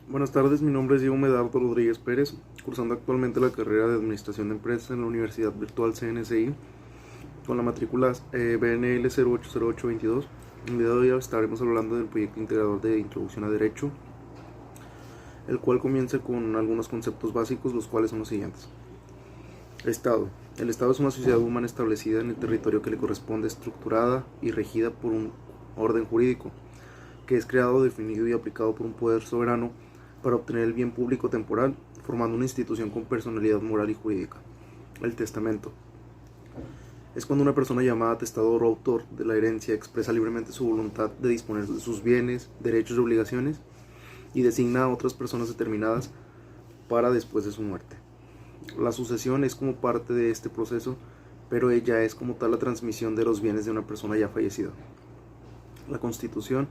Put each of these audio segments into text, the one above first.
Buenas tardes, mi nombre es Diego Medardo Rodríguez Pérez, cursando actualmente la carrera de Administración de Empresas en la Universidad Virtual CNSI, con la matrícula BNL 080822. El día de hoy estaremos hablando del proyecto integrador de Introducción a Derecho, el cual comienza con algunos conceptos básicos, los cuales son los siguientes. Estado. El Estado es una sociedad humana establecida en el territorio que le corresponde, estructurada y regida por un orden jurídico, que es creado, definido y aplicado por un poder soberano para obtener el bien público temporal, formando una institución con personalidad moral y jurídica. El testamento es cuando una persona llamada testador o autor de la herencia expresa libremente su voluntad de disponer de sus bienes, derechos y obligaciones y designa a otras personas determinadas para después de su muerte. La sucesión es como parte de este proceso, pero ella es como tal la transmisión de los bienes de una persona ya fallecida. La Constitución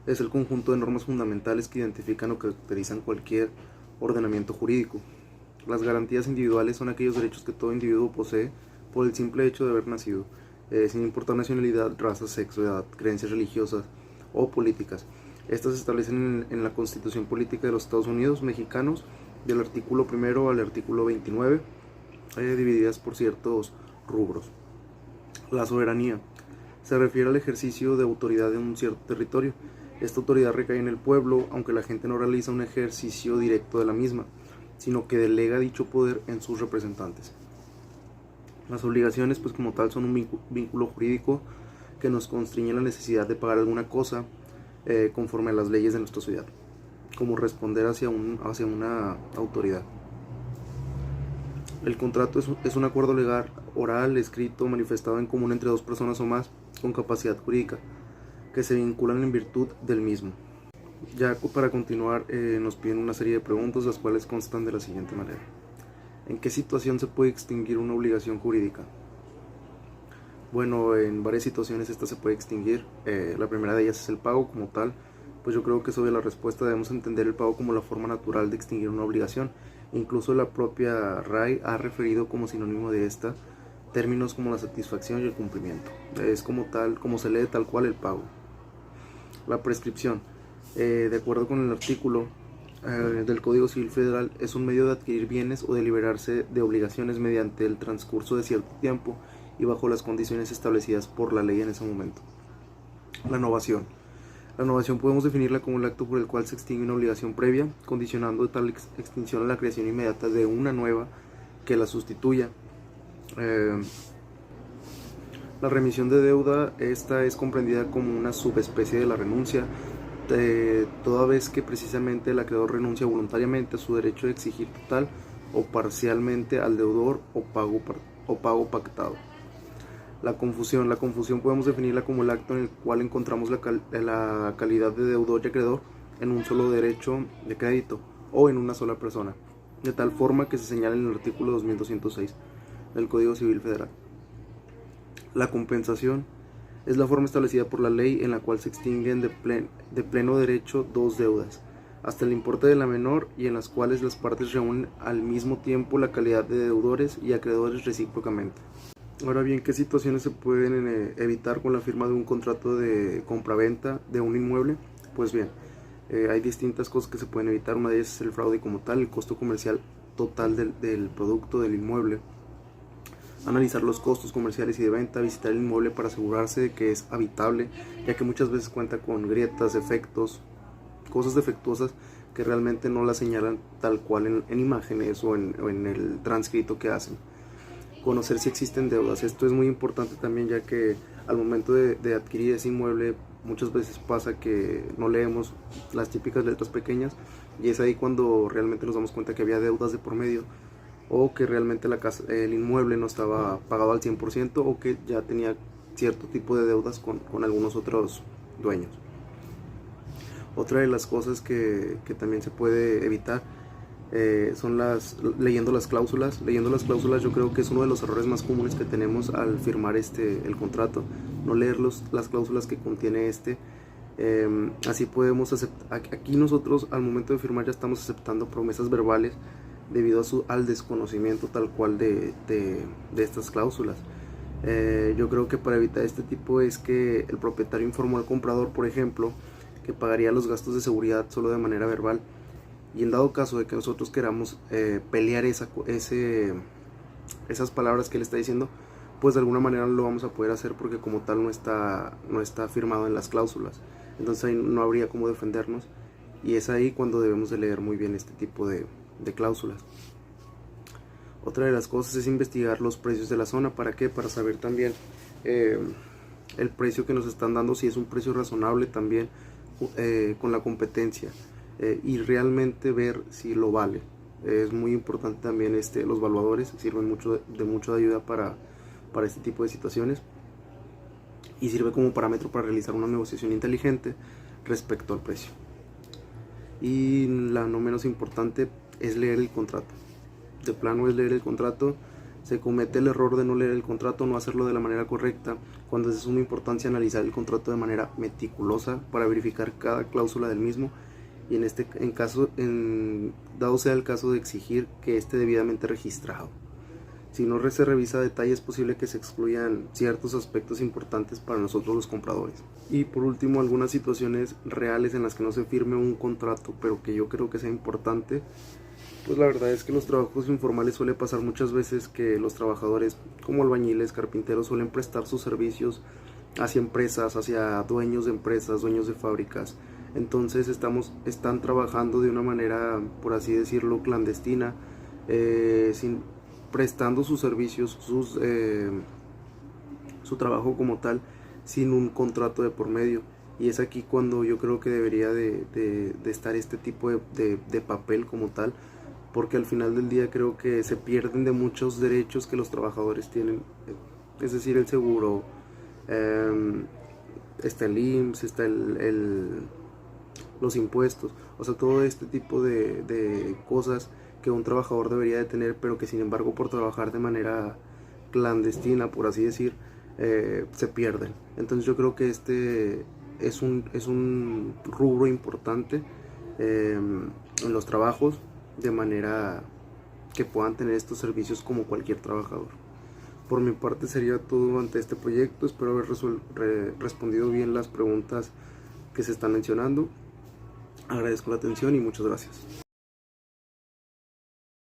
es el conjunto de normas fundamentales que identifican o caracterizan cualquier ordenamiento jurídico. Las garantías individuales son aquellos derechos que todo individuo posee por el simple hecho de haber nacido, sin importar nacionalidad, raza, sexo, edad, creencias religiosas o políticas. Estas se establecen en la Constitución Política de los Estados Unidos Mexicanos, del artículo 1 al artículo 29, divididas por ciertos rubros. La soberanía se refiere al ejercicio de autoridad en un cierto territorio. Esta autoridad recae en el pueblo, aunque la gente no realiza un ejercicio directo de la misma, sino que delega dicho poder en sus representantes. Las obligaciones, pues como tal, son un vínculo jurídico que nos constriñe la necesidad de pagar alguna cosa conforme a las leyes de nuestra sociedad, como responder hacia una autoridad. El contrato es un acuerdo legal, oral, escrito, manifestado en común entre dos personas o más con capacidad jurídica, que se vinculan en virtud del mismo. Ya para continuar, nos piden una serie de preguntas, las cuales constan de la siguiente manera. ¿En qué situación se puede extinguir una obligación jurídica? Bueno, en varias situaciones esta se puede extinguir. La primera de ellas es el pago como tal. Pues yo creo que sobre la respuesta debemos entender el pago como la forma natural de extinguir una obligación. Incluso la propia RAI ha referido como sinónimo de esta términos como la satisfacción y el cumplimiento. Es como tal, como se lee tal cual el pago. La prescripción, de acuerdo con el artículo del Código Civil Federal, es un medio de adquirir bienes o de liberarse de obligaciones mediante el transcurso de cierto tiempo y bajo las condiciones establecidas por la ley en ese momento. La novación. La novación podemos definirla como el acto por el cual se extingue una obligación previa, condicionando tal extinción a la creación inmediata de una nueva que la sustituya. La remisión de deuda, esta es comprendida como una subespecie de la renuncia, toda vez que precisamente el acreedor renuncia voluntariamente a su derecho de exigir total o parcialmente al deudor o pago pactado. La confusión podemos definirla como el acto en el cual encontramos la calidad de deudor y acreedor en un solo derecho de crédito o en una sola persona, de tal forma que se señala en el artículo 2206 del Código Civil Federal. La compensación es la forma establecida por la ley en la cual se extinguen de pleno derecho dos deudas, hasta el importe de la menor, y en las cuales las partes reúnen al mismo tiempo la calidad de deudores y acreedores recíprocamente. Ahora bien, ¿qué situaciones se pueden evitar con la firma de un contrato de compraventa de un inmueble? Pues bien, hay distintas cosas que se pueden evitar. Una de ellas es el fraude como tal, el costo comercial total del producto del inmueble. Analizar los costos comerciales y de venta, visitar el inmueble para asegurarse de que es habitable, ya que muchas veces cuenta con grietas, defectos, cosas defectuosas que realmente no la señalan tal cual en imágenes o en el transcrito que hacen. Conocer si existen deudas, esto es muy importante también, ya que al momento de adquirir ese inmueble muchas veces pasa que no leemos las típicas letras pequeñas y es ahí cuando realmente nos damos cuenta que había deudas de por medio, o que realmente el inmueble no estaba pagado al 100% o que ya tenía cierto tipo de deudas con algunos otros dueños. Otra de las cosas que también se puede evitar son leyendo las cláusulas. Leyendo las cláusulas yo creo que es uno de los errores más comunes que tenemos al firmar el contrato, no leer las cláusulas que contiene así podemos aceptar. Aquí nosotros al momento de firmar ya estamos aceptando promesas verbales debido al desconocimiento tal cual de estas cláusulas. Yo creo que para evitar este tipo es que el propietario informó al comprador, por ejemplo, que pagaría los gastos de seguridad solo de manera verbal, Y en dado caso de que nosotros queramos pelear esas palabras que él está diciendo, pues de alguna manera no lo vamos a poder hacer porque como tal no está firmado en las cláusulas. Entonces ahí no habría cómo defendernos, y es ahí cuando debemos de leer muy bien este tipo de cláusulas. Otra de las cosas es investigar los precios de la zona. ¿Para qué? Para saber también el precio que nos están dando, si es un precio razonable también con la competencia, y realmente ver si lo vale. Es muy importante también los valuadores sirven de mucho de ayuda para este tipo de situaciones, y sirve como parámetro para realizar una negociación inteligente respecto al precio. Y la no menos importante es leer el contrato. De plano es leer el contrato. Se comete el error de no leer el contrato, no hacerlo de la manera correcta, cuando es de suma importancia analizar el contrato de manera meticulosa para verificar cada cláusula del mismo, y dado sea el caso de exigir que esté debidamente registrado. Si no se revisa a detalle, es posible que se excluyan ciertos aspectos importantes para nosotros los compradores. Y por último, algunas situaciones reales en las que no se firme un contrato, pero que yo creo que sea importante. Pues la verdad es que los trabajos informales suele pasar muchas veces que los trabajadores, como albañiles, carpinteros, suelen prestar sus servicios hacia empresas, hacia dueños de empresas, dueños de fábricas. Entonces están trabajando de una manera, por así decirlo, clandestina, prestando sus servicios, su trabajo como tal, sin un contrato de por medio. Y es aquí cuando yo creo que debería de estar este tipo de papel como tal, porque al final del día creo que se pierden de muchos derechos que los trabajadores tienen, es decir, el seguro, está el IMSS, está los impuestos, o sea, todo este tipo de cosas que un trabajador debería de tener, pero que sin embargo por trabajar de manera clandestina, por así decir, se pierden. Entonces yo creo que este es un rubro importante en los trabajos, de manera que puedan tener estos servicios como cualquier trabajador. Por mi parte sería todo ante este proyecto. Espero haber respondido bien las preguntas que se están mencionando. Agradezco la atención y muchas gracias.